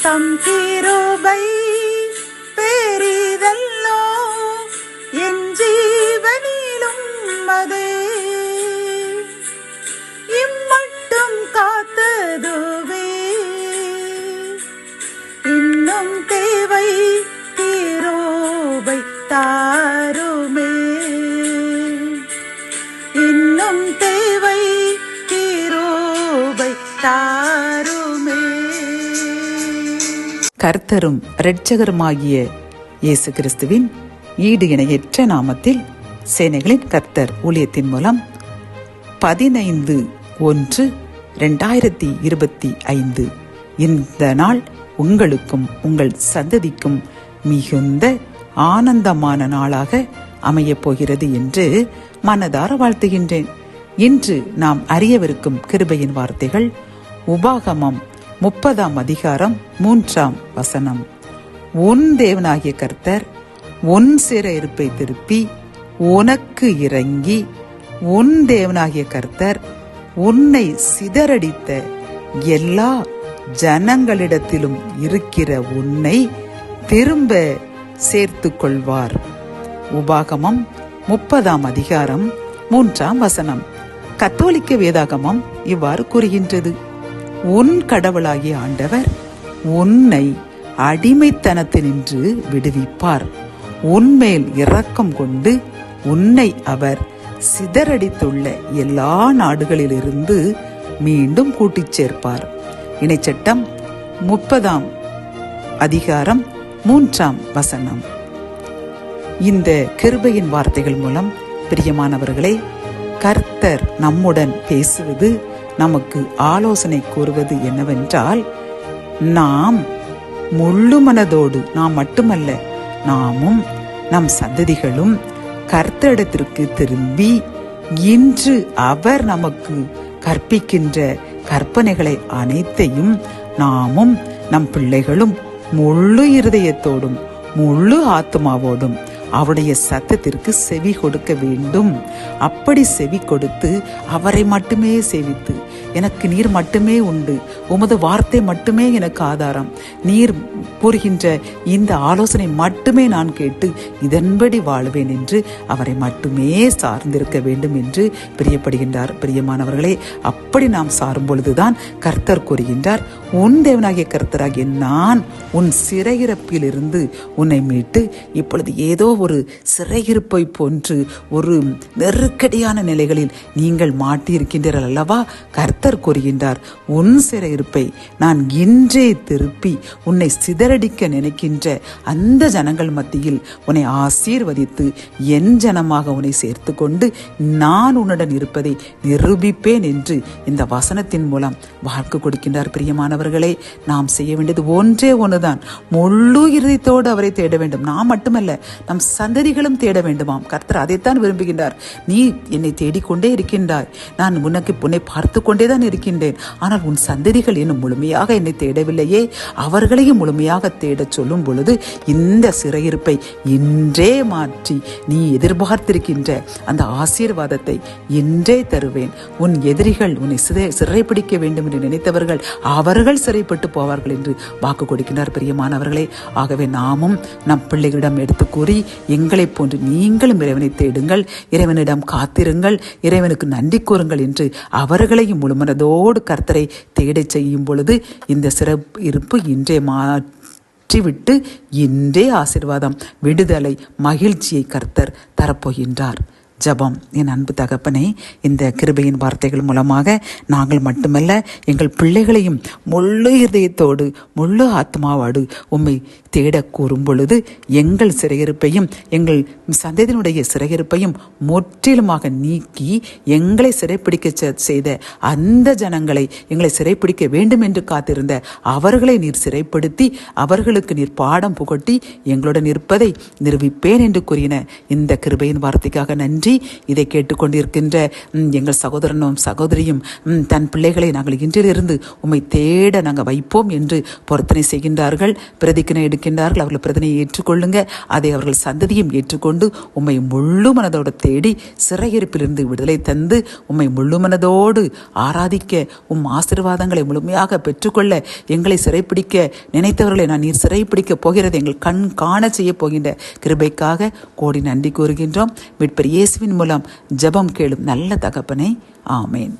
தம் கிருபை பெரிதல்லோ என் ஜீவனிலும் அதே இம்மட்டும் காத்ததுவே இன்னும் தேவை கிருபை தாருமே இன்னும் தேவை கிருபை தாருமே. கர்த்தரும் இரட்சகருமாகிய இயேசு கிறிஸ்துவின் ஈடு இணையற்ற நாமத்தில் சேனைகளின் கர்த்தர் ஊழியத்தின் மூலம் 15/1/2025 இந்த நாள் உங்களுக்கும் உங்கள் சந்ததிக்கும் மிகுந்த ஆனந்தமான நாளாக அமையப் போகிறது என்று மனதார வாழ்த்துகின்றேன். இன்று நாம் அறியவிருக்கும் கிருபையின் வார்த்தைகள் உபாகமம் 30:3 உன் தேவனாகிய கர்த்தர் உன் சிறையிருப்பை திருப்பி உனக்கு இறங்கி உன் தேவனாகிய கர்த்தர் உன்னை சிதறடித்த எல்லா ஜனங்களிடத்திலும் இருக்கிற உன்னை திரும்ப சேர்த்து கொள்வார். உபாகமம் 30:3 கத்தோலிக்க வேதாகமம் இவ்வாறு கூறுகின்றது: உன் கடவுளாகிய ஆண்டவர் உன்னை அடிமைத்தனத்தினின்று விடுவிப்பார். உன்மேல் இரக்கம் கொண்டு உன்னை அவர் சிதறடித்துள்ள எல்லா நாடுகளிலிருந்து மீண்டும் கூட்டிச் சேர்ப்பார். இணைச்சட்டம் 30:3. இந்த கிருபையின் வார்த்தைகள் மூலம் பிரியமானவர்களே, கர்த்தர் நம்முடன் பேசுவது, நமக்கு ஆலோசனை கூறுவது என்னவென்றால், நாம் முழு மனதோடு, நாம் மட்டுமல்ல, நாமும் நம் சந்ததிகளும் கர்த்தரிடத்திற்கு திரும்பி இன்று அவர் நமக்கு கற்பிக்கின்ற கற்பனைகளை அனைத்தையும் நாமும் நம் பிள்ளைகளும் முழு இருதயத்தோடும் முழு ஆத்மாவோடும் அவருடைய சத்தத்திற்கு செவி கொடுக்க வேண்டும். அப்படி செவி கொடுத்து அவரை மட்டுமே சேவித்து, எனக்கு நீர் மட்டுமே உண்டு, உமது வார்த்தை மட்டுமே எனக்கு ஆதாரம், நீர் கூறுகின்ற இந்த ஆலோசனை மட்டுமே நான் கேட்டு இதன்படி வாழ்வேன் என்று அவரை மட்டுமே சார்ந்திருக்க வேண்டும் என்று பிரியப்படுகின்றார். பிரியமானவர்களே, அப்படி நாம் சாரும் பொழுதுதான் கர்த்தர் கூறுகின்றார், உன் தேவனாகிய கர்த்தராகிய நான் உன் சிறையிருப்பிலிருந்து உன்னை மீட்டு இப்பொழுது ஏதோ ஒரு சிறையிருப்பை போன்று ஒரு நெருக்கடியான நிலைகளில் நீங்கள் மாட்டியிருக்கின்றீர்கள் அல்லவா? கர்த்தர் கூறுகின்றார், உன் சிறையிருப்பை நான் இன்றே திருப்பி உன்னை சிதறடிக்க நினைக்கின்ற அந்த ஜனங்கள் மத்தியில் உன்னை ஆசீர்வதித்து என் ஜனமாக உன்னை சேர்த்து கொண்டு நான் உன்னுடன் இருப்பதை நிரூபிப்பேன் என்று இந்த வசனத்தின் மூலம் வாக்கு கொடுக்கின்றார். பிரியமானவர்களே, நாம் செய்ய வேண்டியது ஒன்றே ஒன்றுதான், முழு இருதயத்தோடு அவரை தேட வேண்டும். நாம் மட்டுமல்ல, நம் சந்ததிகளும் தேட வேண்டுமாம். கர்த்தர் அதைத்தான் விரும்புகின்றார். நீ என்னை தேடிக்கொண்டே இருக்கின்றாய், நான் உன்னை பார்த்து கொண்டேதான் இருக்கின்றேன், ஆனால் உன் சந்ததிகள் இன்னும் முழுமையாக என்னை தேடவில்லையே, அவர்களையும் முழுமையாக தேடச் சொல்லும் பொழுது இந்த சிறையிருப்பை இன்றே மாற்றி நீ எதிர்பார்த்திருக்கின்ற அந்த ஆசீர்வாதத்தை இன்றே தருவேன். உன் எதிரிகள் உன்னை சிறைப்பிடிக்க வேண்டும் என்று நினைத்தவர்கள் அவர்கள் சிறைப்பட்டு போவார்கள் என்று வாக்கு கொடுக்கின்றார். பிரியமானவர்களே, ஆகவே நாமும் நம் பிள்ளைகளிடம் எடுத்து கூறி, எங்களை போன்று நீங்களும் இறைவனை தேடுங்கள், இறைவனிடம் காத்திருங்கள், இறைவனுக்கு நன்றி கூறுங்கள் என்று அவர்களையும் முழுமனதோடு கர்த்தரை தேடச் செய்யும் பொழுது இந்த சிறப்பு இன்றே மாற்றிவிட்டு இன்றே ஆசீர்வாதம், விடுதலை, மகிழ்ச்சியை கர்த்தர் தரப்போகின்றார். ஜபம். என் அன்பு தகப்பனே, இந்த கிருபையின் வார்த்தைகள் மூலமாக நாங்கள் மட்டுமல்ல, எங்கள் பிள்ளைகளையும் முழு இதயத்தோடு முழு ஆத்மாவோடு உம்மை தேட கூறும் பொழுது எங்கள் சிறையிருப்பையும் எங்கள் சந்ததியினுடைய சிறையிருப்பையும் முற்றிலுமாக நீக்கி எங்களை சிறைப்பிடிக்க செய்த அந்த ஜனங்களை, எங்களை சிறைப்பிடிக்க வேண்டும் என்று காத்திருந்த அவர்களை நீர் சிறைப்படுத்தி அவர்களுக்கு நீர் பாடம் புகட்டி எங்களுடன் இருப்பதை நிரூபிப்பேன் என்று கூறின இந்த கிருபையின் வார்த்தைக்காக நன்றி நன்றி. இதை கேட்டுக்கொண்டிருக்கின்ற எங்கள் சகோதரனும் சகோதரியும் தன் பிள்ளைகளை நாங்கள் இன்றிலிருந்து உம்மை தேட நாங்கள் வைப்போம் என்று பொருத்தனை செய்கின்றார்கள், பிரதிக்கினை எடுக்கின்றார்கள். அவர்கள் பிரதினையை ஏற்றுக்கொள்ளுங்க. அதை அவர்கள் சந்ததியும் ஏற்றுக்கொண்டு உம்மை முழு மனதோடு தேடி சிறையிருப்பிலிருந்து விடுதலை தந்து உம்மை முழு மனதோடு ஆராதிக்க, ஆசீர்வாதங்களை முழுமையாக பெற்றுக்கொள்ள, எங்களை சிறைப்பிடிக்க நினைத்தவர்களை நீர் சிறைப்பிடிக்க போகிறது எங்கள் கண் காண செய்ய போகின்ற கிருபைக்காக கோடி நன்றி கூறுகின்றோம். மீட்பர் இயேசுவின் மூலம் ஜெபம் கேளும் நல்ல தகப்பனே, ஆமேன்.